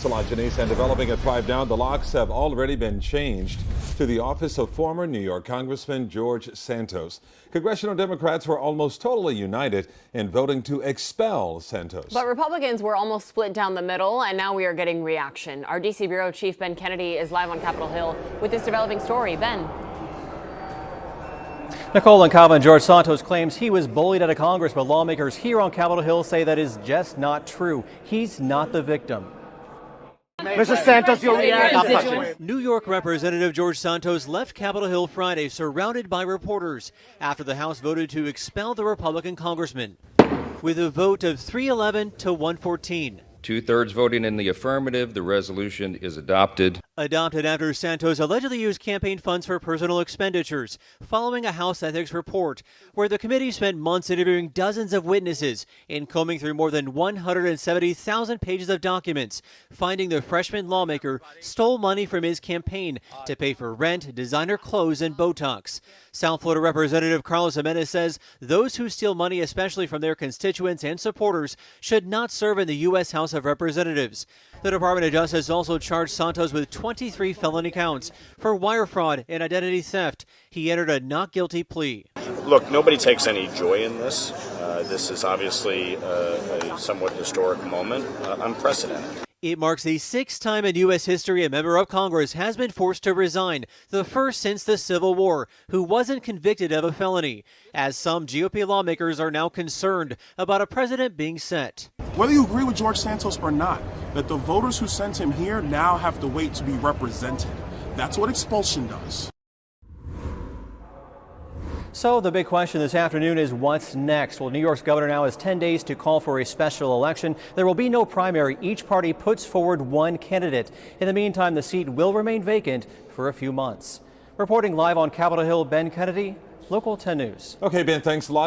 a lot, Janice. And developing at 5 now, the locks have already been changed to the office of former New York Congressman George Santos. Congressional Democrats were almost totally united in voting to expel Santos. But Republicans were almost split down the middle, and now we are getting reaction. Our D.C. Bureau Chief Ben Kennedy is live on Capitol Hill with this developing story. Ben. Nicole and Calvin, George Santos claims he was bullied out of Congress, but lawmakers here on Capitol Hill say that is just not true. He's not the victim. Mr. Santos, you'll react. New York Representative George Santos left Capitol Hill Friday surrounded by reporters after the House voted to expel the Republican congressman with a vote of 311 to 114. 2/3 voting in the affirmative, the resolution is adopted. Adopted after Santos allegedly used campaign funds for personal expenditures, following a House ethics report where the committee spent months interviewing dozens of witnesses and combing through more than 170,000 pages of documents, finding the freshman lawmaker stole money from his campaign to pay for rent, designer clothes, and Botox. South Florida Representative Carlos Jimenez says those who steal money, especially from their constituents and supporters, should not serve in the U.S. House of Representatives. The Department of Justice also charged Santos with 23 felony counts for wire fraud and identity theft. He entered a not guilty plea. Look, nobody takes any joy in this. This is obviously a somewhat historic moment, unprecedented. It marks the 6th time in U.S. history a member of Congress has been forced to resign, the first since the Civil War, who wasn't convicted of a felony, as some GOP lawmakers are now concerned about a precedent being set. Whether you agree with George Santos or not, that the voters who sent him here now have to wait to be represented. That's what expulsion does. So the big question this afternoon is what's next? Well, New York's governor now has 10 days to call for a special election. There will be no primary. Each party puts forward one candidate. In the meantime, the seat will remain vacant for a few months. Reporting live on Capitol Hill, Ben Kennedy, Local 10 News. Okay, Ben, thanks a lot.